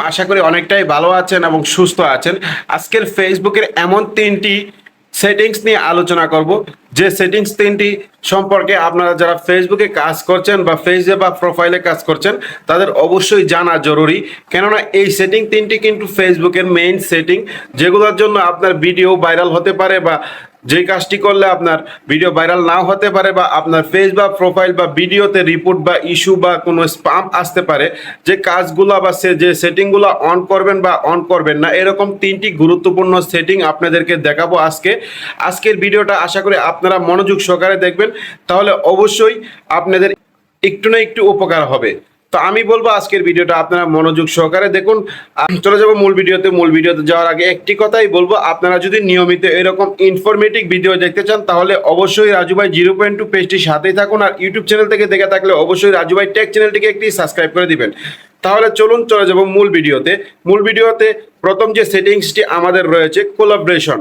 আশা করি অনেকটাই ভালো আছেন এবং সুস্থ আছেন। আজকের ফেসবুকের এমন 3টি সেটিংস নিয়ে আলোচনা করব, যে সেটিংস 3টি সম্পর্কে আপনারা যারা ফেসবুকে কাজ করছেন বা পেজে বা প্রোফাইলে কাজ করছেন তাদের অবশ্যই জানা জরুরি। কেননা এই সেটিং 3টি কিন্তু ফেসবুকের মেইন সেটিং, যেগুলোর জন্য আপনার ভিডিও ভাইরাল হতে পারে বা যে কাজটি করলে আপনার ভিডিও ভাইরাল নাও হতে পারে, বা আপনার পেজ বা প্রোফাইল বা ভিডিওতে রিপোর্ট বা ইস্যু বা কোনো স্পাম আসতে পারে। যে কাজগুলো বা যে সেটিংগুলো অন করবেন বা অন করবেন না, এরকম 3টি গুরুত্বপূর্ণ সেটিং আপনাদেরকে দেখাবো আজকের ভিডিওটা। আশা করি আপনারা মনোযোগ সহকারে দেখবেন, তাহলে অবশ্যই আপনাদের একটু না একটু উপকার হবে। তো আমি বলবো আজকের ভিডিওটা আপনারা মনোযোগ সহকারে দেখুন। চলে যাবো মূল ভিডিওতে যাওয়ার আগে একটি কথাই বলবো, আপনারা যদি নিয়মিত এরকম ইনফরমেটিভ ভিডিও দেখতে চান তাহলে অবশ্যই রাজু ভাই 0.2 পেজটির সাথেই থাকুন। আর ইউটিউব চ্যানেল থেকে দেখে থাকলে অবশ্যই রাজু ভাই টেক চ্যানেলটিকে একটি সাবস্ক্রাইব করে দিবেন। তাহলে চলে যাবো মূল ভিডিওতে প্রথম যে সেটিংসটি আমাদের রয়েছে কোলাবরেশন।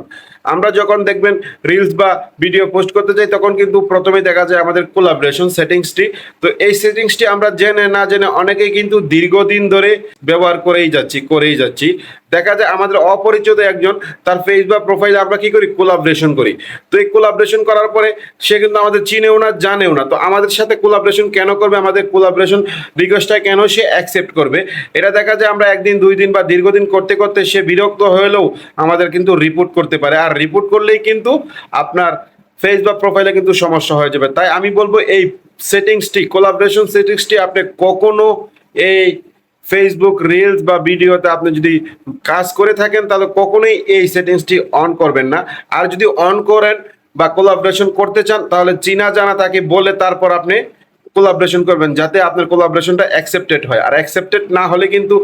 আমরা যখন দেখবেন রিলস বা ভিডিও পোস্ট করতে যাই তখন কিন্তু প্রথমেই দেখা যায় আমাদের কোলাবরেশন সেটিংসটি। তো এই সেটিংসটি আমরা জেনে না জেনে অনেকেই কিন্তু দীর্ঘদিন ধরে ব্যবহার করেই যাচ্ছি। দেখা যায় আমাদের অপরিচিত একজন তার ফেস বা প্রোফাইলে আমরা কি করি, কোলাবরেশন করি। তো এই কোলাবরেশন করার পরে সে কিন্তু আমাদের চিনেও না জানেও না, তো আমাদের সাথে কোলাবরেশন কেন করবে, আমাদের কোলাবরেশন রিকোয়েস্টটা কেন সে অ্যাকসেপ্ট করবে। এটা দেখা যায় আমরা একদিন 2 দিন বা দীর্ঘদিন করতে করতে সে বিরক্ত হলেও আমাদের কিন্তু রিপোর্ট করতে পারে, আর রিপোর্ট করলেই কিন্তু আপনার ফেস বা প্রোফাইলে কিন্তু সমস্যা হয়ে যাবে। তাই আমি বলবো এই সেটিংসটি, কোলাবরেশন সেটিংসটি আপনি কখনো এই ফেসবুক রিলস বা ভিডিওতে আপনি যদি কাজ করে থাকেন তাহলে কখনোই এই সেটিংসটি অন করবেন না। আর যদি অন করেন বা কোলাবরেশন করতে চান তাহলে চিনা জানা তাকে বলে তারপর আপনি কোলাবরেশন করবেন, যাতে আপনার কোলাবরেশনটা অ্যাকসেপ্টেড হয়। আর অ্যাকসেপ্টেড না হলে কিন্তু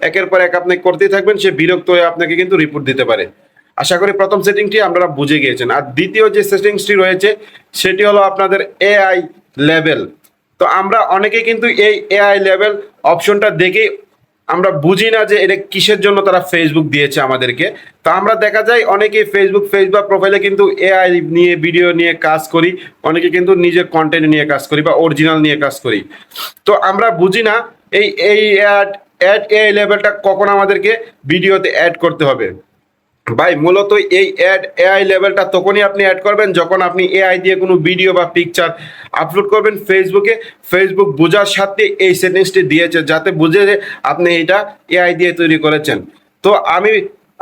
একের পর এক আপনি করতেই থাকবেন, সে বিরক্ত হয়ে আপনাকে কিন্তু রিপোর্ট দিতে পারে। আশা করি প্রথম সেটিংটি আপনারা বুঝে গিয়েছেন। আর দ্বিতীয় যে সেটিংসটি রয়েছে সেটি হলো আপনাদের এআই লেভেল। তো আমরা অনেকেই কিন্তু এই এআই লেভেল অপশনটা দেখেই আমরা বুঝি না যে এটা কিসের জন্য তারা ফেসবুক দিয়েছে আমাদেরকে। তো আমরা দেখা যায় অনেকেই ফেসবুক বা প্রোফাইলে কিন্তু এআই নিয়ে ভিডিও নিয়ে কাজ করি, অনেকে কিন্তু নিজের কন্টেন্ট নিয়ে কাজ করি বা অরিজিনাল নিয়ে কাজ করি। তো আমরা বুঝি না এই এই অ্যাড এআই লেভেলটা কখন আমাদেরকে ভিডিওতে অ্যাড করতে হবে। ভাই মূলত এই এআই লেভেলটা তখনই আপনি অ্যাড করবেন যখন আপনি এআই দিয়ে কোনো ভিডিও বা পিকচার আপলোড করবেন ফেসবুকে। ফেসবুক বোঝার সাথে এই সেটিংসটি দিয়েছে, যাতে বুঝে যে আপনি এটা এআই দিয়ে তৈরি করেছেন। তো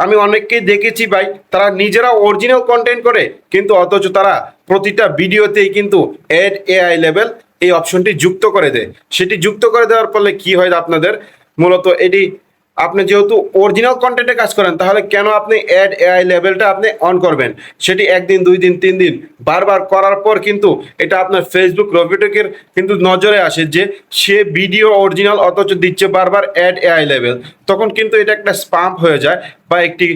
আমি অনেককেই দেখেছি ভাই, তারা নিজেরা অরিজিনাল কন্টেন্ট করে কিন্তু অথচ তারা প্রতিটা ভিডিওতেই কিন্তু অ্যাড এআই লেভেল এই অপশনটি যুক্ত করে দেয়। সেটি যুক্ত করে দেওয়ার ফলে কি হয় আপনাদের, মূলত এটি আপনি যেহেতু অরিজিনাল কন্টেন্টে কাজ করেন তাহলে কেন আপনি অ্যাড এআই লেভেলটা আপনি অন করবেন। সেটি 1 দিন 2 দিন 3 দিন বারবার করার পর কিন্তু এটা আপনার ফেসবুক রবিটেকের কিন্তু নজরে আসে যে সে ভিডিও অরিজিনাল অথচ দিচ্ছে বারবার অ্যাড এআই লেভেল। তখন কিন্তু এটা একটা স্পাম হয়ে যায় বা একটি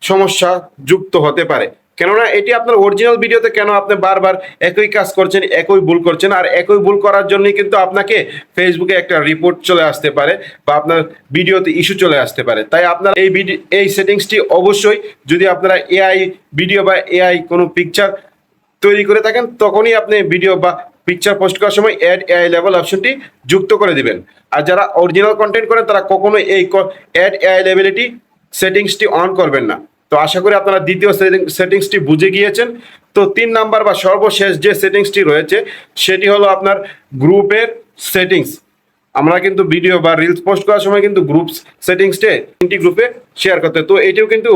সমস্যা যুক্ত হতে পারে। কেননা এটি আপনার অরিজিনাল ভিডিওতে কেন আপনি বারবার একই কাজ করছেন, একই ভুল করছেন, আর একই ভুল করার জন্যই কিন্তু আপনাকে ফেসবুকে একটা রিপোর্ট চলে আসতে পারে বা আপনার ভিডিওতে ইস্যু চলে আসতে পারে। তাই আপনার এই সেটিংসটি অবশ্যই, যদি আপনারা এআই ভিডিও বা এআই কোনো পিকচার তৈরি করে থাকেন তখনই আপনি ভিডিও বা পিকচার পোস্ট করার সময় অ্যাড এআই লেভেল অপশনটি যুক্ত করে দিবেন। আর যারা অরিজিনাল কন্টেন্ট করেন তারা কখনোই এই অ্যাড এআই লেভেলটি সেটিংসটি অন করবেন না। তো আশা করি আপনারা দ্বিতীয় সেটিংসটি বুঝে গিয়েছেন। তো 3 নাম্বার বা সর্বশেষ যে সেটিংসটি রয়েছে সেটি হলো আপনার গ্রুপের সেটিংস। আমরা কিন্তু ভিডিও বা রিলস পোস্ট করার সময় কিন্তু গ্রুপ সেটিংসটে 3টি গ্রুপে শেয়ার করতে, তো এটিও কিন্তু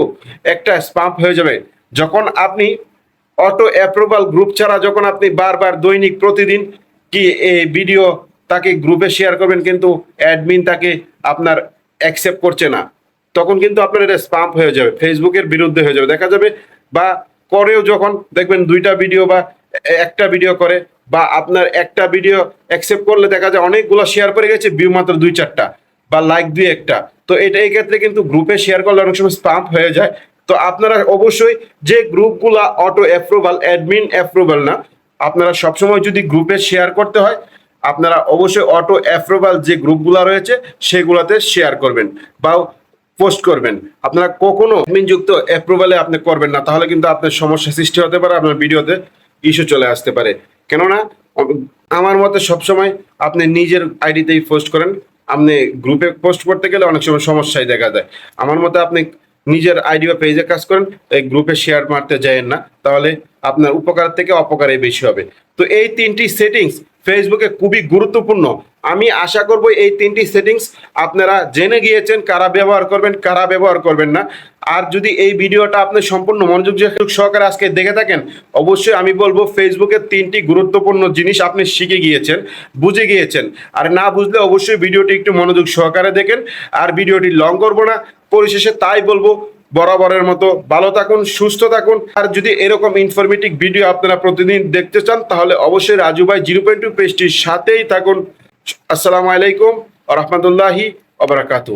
একটা স্পাম হয়ে যাবে যখন আপনি অটো অ্যাপ্রুভাল গ্রুপ ছাড়া যখন আপনি বারবার দৈনিক প্রতিদিন কি এই ভিডিও তাকে গ্রুপে শেয়ার করবেন কিন্তু অ্যাডমিন তাকে আপনার অ্যাকসেপ্ট করছে না, তখন কিন্তু আপনার এটা স্পাম হয়ে যাবে, ফেসবুকের বিরুদ্ধে হয়ে যাবে দেখা যাবে। বা করেও যখন দেখবেন 2টা ভিডিও বা একটা ভিডিও করে, বা আপনার একটা ভিডিও অ্যাকসেপ্ট করলে দেখা যায় অনেকগুলো শেয়ার করে গেছে, ভিউ মাত্র 2-4টা বা লাইক 2-1টা। তো এটা এই ক্ষেত্রে কিন্তু গ্রুপে শেয়ার করলে অনেক সময় স্পাম হয়ে যায়। তো আপনারা অবশ্যই যে গ্রুপগুলা অটো অ্যাপ্রুভাল, অ্যাডমিন অ্যাপ্রুভাল না, আপনারা সবসময় যদি গ্রুপে শেয়ার করতে হয় আপনারা অবশ্যই অটো অ্যাপ্রুভাল যে গ্রুপগুলো রয়েছে সেগুলোতে শেয়ার করবেন বা পোস্ট করবেন। আপনারা কখনো অ্যাডমিনযুক্ত অ্যাপ্রুভালে আপনি করবেন না, তাহলে কিন্তু আপনার সমস্যা সৃষ্টি হতে পারে, আপনার ভিডিওতে ইস্যু চলে আসতে পারে। কেননা আমার মতে সবসময় আপনি নিজের আইডিতেই পোস্ট করেন, আপনি গ্রুপে পোস্ট করতে গেলে অনেক সময় সমস্যায় দেখা যায়। আমার মতে আপনি নিজের আইডি বা পেজে কাজ করেন, এই গ্রুপে শেয়ার মারতে যায়েন না, তাহলে আপনার উপকার থেকে অপকারে বেশি হবে। তো এই 3টি সেটিংস ফেসবুকে খুবই গুরুত্বপূর্ণ। আমি আশা করব এই 3টি সেটিংস আপনারা জেনে গিয়েছেন কারা ব্যবহার করবেন, কারা ব্যবহার করবেন না। আর যদি এই ভিডিওটা আপনি সম্পূর্ণ মনোযোগ সহকারে আজকে দেখে থাকেন, অবশ্যই আমি বলবো ফেসবুকের 3টি গুরুত্বপূর্ণ জিনিস আপনি শিখে গিয়েছেন, বুঝে গিয়েছেন। আর না বুঝলে অবশ্যই ভিডিওটি একটু মনোযোগ সহকারে দেখেন। আর ভিডিওটি লং করব না, পরিশেষে তাই বলবো, বরাবরের মতো ভালো থাকুন, সুস্থ থাকুন। আর যদি এরকম ইনফরমেটিভ ভিডিও আপনারা প্রতিদিন দেখতে চান, তাহলে অবশ্যই রাজু ভাই 0.2 পেজটির সাথেই থাকুন। আসসালামু আলাইকুম ওয়া রাহমাতুল্লাহি ওয়া বারাকাতুহু।